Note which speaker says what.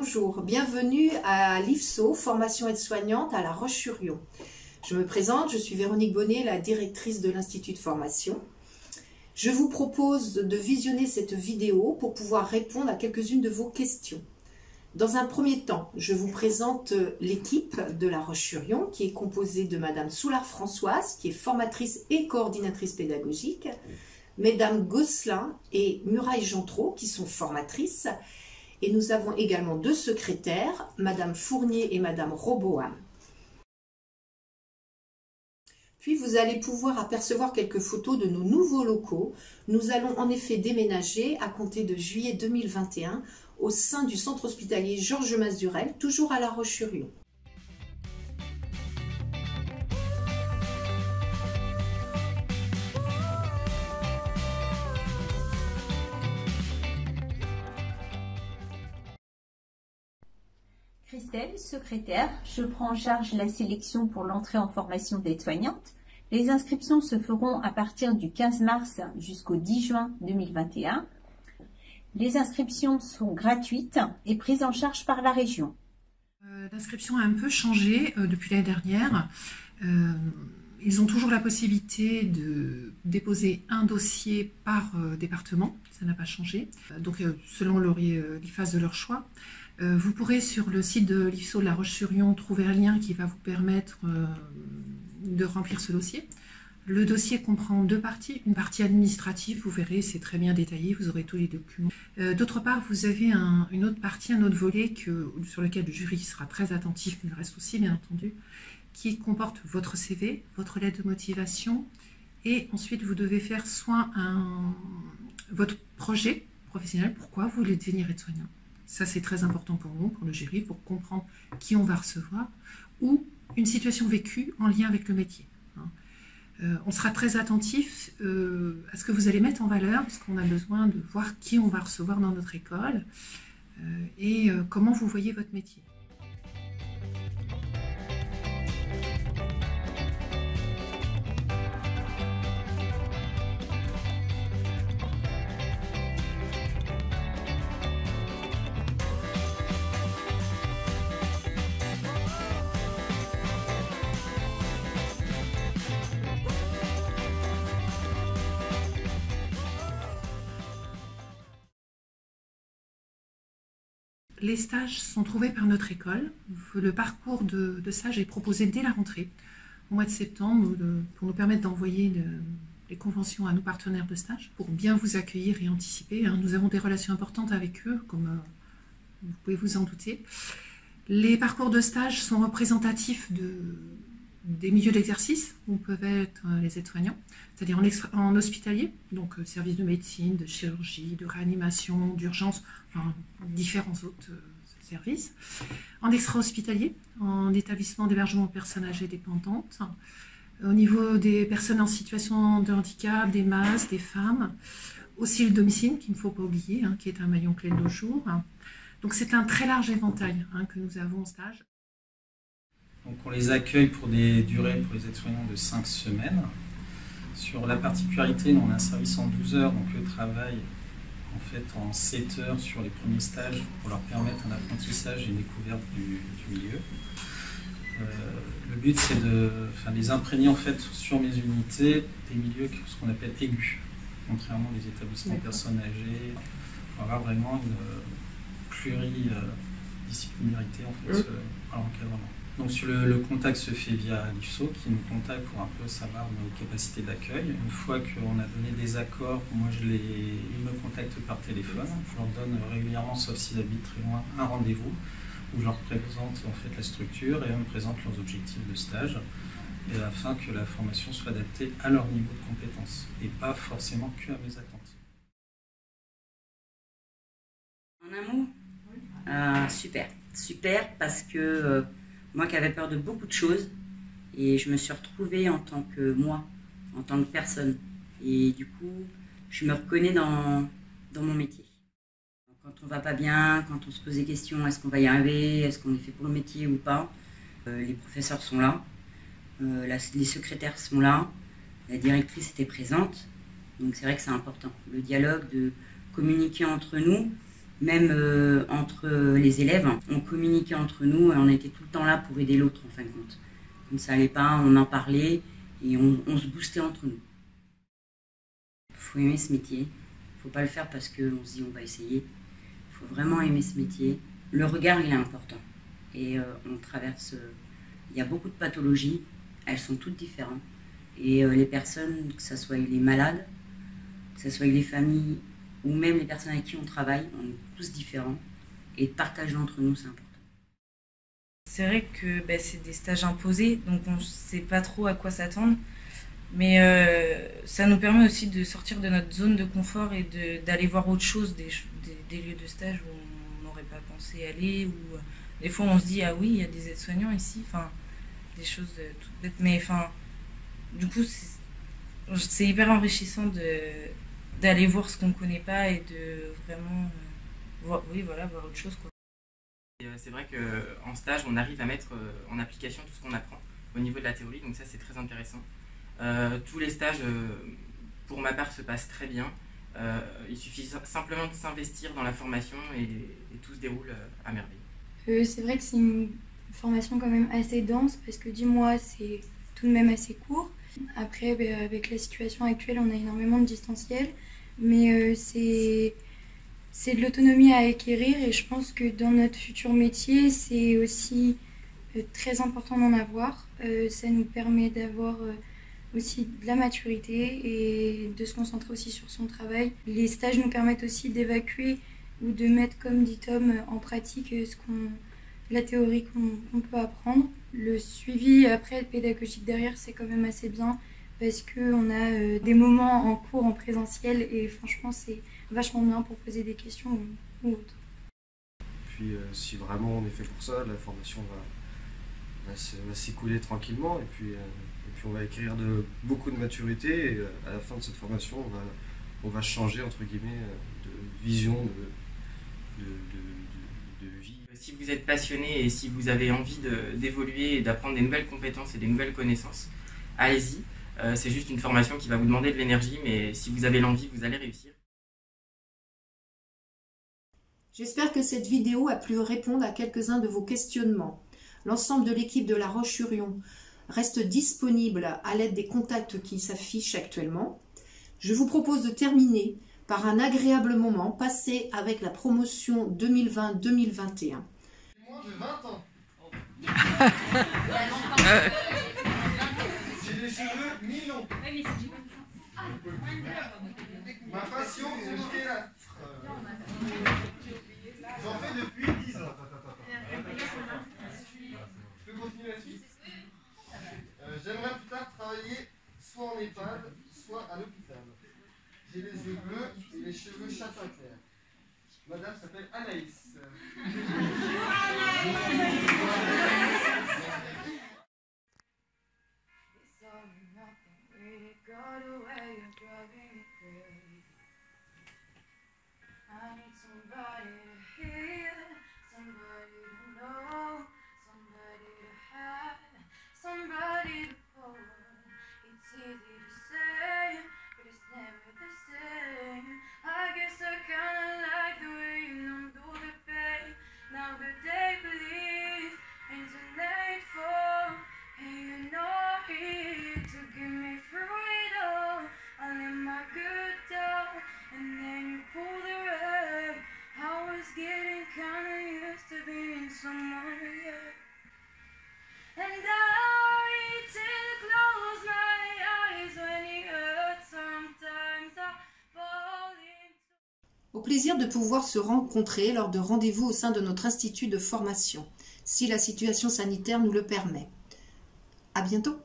Speaker 1: Bonjour, bienvenue à l'IFSO, formation aide-soignante à La Roche-sur-Yon. Je me présente, je suis Véronique Bonnet, la directrice de l'Institut de formation. Je vous propose de visionner cette vidéo pour pouvoir répondre à quelques-unes de vos questions. Dans un premier temps, je vous présente l'équipe de La Roche-sur-Yon qui est composée de Madame Soulard-Françoise, qui est formatrice et coordinatrice pédagogique, Mesdames Gosselin et Muraille-Gentreau, qui sont formatrices, et nous avons également deux secrétaires, Madame Fournier et Madame Roboham. Puis vous allez pouvoir apercevoir quelques photos de nos nouveaux locaux. Nous allons en effet déménager à compter de juillet 2021 au sein du centre hospitalier Georges Mazurel, toujours à La Roche-sur-Yon.
Speaker 2: Christelle, secrétaire, je prends en charge la sélection pour l'entrée en formation d'aide-soignante. Les inscriptions se feront à partir du 15 mars jusqu'au 10 juin 2021. Les inscriptions sont gratuites et prises en charge par la région.
Speaker 3: L'inscription a un peu changé depuis l'année dernière. Ils ont toujours la possibilité de déposer un dossier par département, ça n'a pas changé. Donc selon l'IFAS de leur choix. Vous pourrez sur le site de l'IFSO de La Roche-sur-Yon trouver un lien qui va vous permettre de remplir ce dossier. Le dossier comprend deux parties. Une partie administrative, vous verrez, c'est très bien détaillé, vous aurez tous les documents. D'autre part, vous avez une autre partie, un autre volet sur lequel le jury sera très attentif, mais le reste aussi, bien entendu, qui comporte votre CV, votre lettre de motivation, et ensuite vous devez faire soit votre projet professionnel, pourquoi vous voulez devenir aide-soignant. Ça, c'est très important pour nous, pour le jury, pour comprendre qui on va recevoir, ou une situation vécue en lien avec le métier. On sera très attentif à ce que vous allez mettre en valeur, parce qu'on a besoin de voir qui on va recevoir dans notre école et comment vous voyez votre métier. Les stages sont trouvés par notre école. Le parcours de stage est proposé dès la rentrée, au mois de septembre, pour nous permettre d'envoyer les conventions à nos partenaires de stage, pour bien vous accueillir et anticiper. Nous avons des relations importantes avec eux, comme vous pouvez vous en douter. Les parcours de stage sont représentatifs des milieux d'exercice où peuvent être les aides-soignants, c'est-à-dire en hospitalier, donc service de médecine, de chirurgie, de réanimation, d'urgence, enfin différents autres services. En extra-hospitalier, en établissement d'hébergement de personnes âgées dépendantes. Au niveau des personnes en situation de handicap, des masses, des femmes. Aussi le domicile, qu'il ne faut pas oublier, qui est un maillon clé de nos jours. Donc c'est un très large éventail que nous avons en stage.
Speaker 4: Donc on les accueille pour des durées pour les aides-soignants de 5 semaines. Sur la particularité, on a un service en 12 heures, donc le travail en fait en 7 heures sur les premiers stages pour leur permettre un apprentissage et une découverte du milieu. Le but c'est de les imprégner en fait sur mes unités des milieux ce qu'on appelle aigus, contrairement aux établissements de personnes âgées, pour avoir vraiment une pluridisciplinarité en fait à l'encadrement. Donc sur le contact se fait via l'IFSO qui nous contacte pour un peu savoir nos capacités d'accueil. Une fois qu'on a donné des accords, moi ils me contactent par téléphone. Je leur donne régulièrement, sauf s'ils habitent très loin, un rendez-vous où je leur présente en fait la structure et eux me présentent leurs objectifs de stage et afin que la formation soit adaptée à leur niveau de compétence et pas forcément que à mes attentes.
Speaker 5: En un mot, super parce que moi qui avais peur de beaucoup de choses, et je me suis retrouvée en tant que moi, en tant que personne. Et du coup, je me reconnais dans mon métier. Quand on va pas bien, quand on se pose des questions, est-ce qu'on va y arriver, est-ce qu'on est fait pour le métier ou pas, les professeurs sont là, les secrétaires sont là, la directrice était présente. Donc c'est vrai que c'est important. Le dialogue, de communiquer entre nous Même entre les élèves, on communiquait entre nous et on était tout le temps là pour aider l'autre en fin de compte. Quand ça allait pas, on en parlait et on se boostait entre nous. Il faut aimer ce métier. Il ne faut pas le faire parce qu'on se dit on va essayer. Il faut vraiment aimer ce métier. Le regard, il est important. Et on traverse... il y a beaucoup de pathologies. Elles sont toutes différentes. Et les personnes, que ce soit les malades, que ce soit les familles ou même les personnes avec qui on travaille, on est tous différents. Et de partager entre nous, c'est important.
Speaker 6: C'est vrai que c'est des stages imposés, donc on ne sait pas trop à quoi s'attendre. Mais ça nous permet aussi de sortir de notre zone de confort et d'aller voir autre chose, des lieux de stage où on n'aurait pas pensé aller. Ou des fois on se dit, ah oui, il y a des aides-soignants ici, enfin, des choses toutes bêtes. Mais enfin, du coup, c'est hyper enrichissant d'aller voir ce qu'on ne connaît pas et de vraiment voir autre chose, quoi.
Speaker 7: C'est vrai qu'en stage, on arrive à mettre en application tout ce qu'on apprend au niveau de la théorie, donc ça c'est très intéressant. Tous les stages, pour ma part, se passent très bien. Il suffit simplement de s'investir dans la formation et tout se déroule à merveille.
Speaker 8: C'est vrai que c'est une formation quand même assez dense parce que 10 mois c'est tout de même assez court. Après, avec la situation actuelle, on a énormément de distanciel, mais c'est de l'autonomie à acquérir et je pense que dans notre futur métier, c'est aussi très important d'en avoir. Ça nous permet d'avoir aussi de la maturité et de se concentrer aussi sur son travail. Les stages nous permettent aussi d'évacuer ou de mettre, comme dit Tom, en pratique la théorie qu'on peut apprendre. Le suivi après pédagogique derrière, c'est quand même assez bien parce qu'on a des moments en cours en présentiel et franchement c'est vachement bien pour poser des questions ou autre.
Speaker 9: Puis si vraiment on est fait pour ça, la formation va s'écouler tranquillement et puis on va acquérir beaucoup de maturité et à la fin de cette formation on va changer entre guillemets de vision de vie.
Speaker 7: Si vous êtes passionné et si vous avez envie d'évoluer et d'apprendre des nouvelles compétences et des nouvelles connaissances, allez-y. C'est juste une formation qui va vous demander de l'énergie, mais si vous avez l'envie, vous allez réussir.
Speaker 1: J'espère que cette vidéo a pu répondre à quelques-uns de vos questionnements. L'ensemble de l'équipe de La Roche-sur-Yon reste disponible à l'aide des contacts qui s'affichent actuellement. Je vous propose de terminer par un agréable moment passé avec la promotion 2020-2021.
Speaker 10: Moins de 20 ans. J'ai les cheveux mi-longs. Ma passion, c'est le théâtre. J'en fais depuis 10 ans. Je peux continuer la suite? J'aimerais plus tard travailler soit en EHPAD, soit à l'hôpital. J'ai les yeux bleus et les cheveux châtain clair. Madame s'appelle Anaïs.
Speaker 1: Au plaisir de pouvoir se rencontrer lors de rendez-vous au sein de notre institut de formation, si la situation sanitaire nous le permet. À bientôt.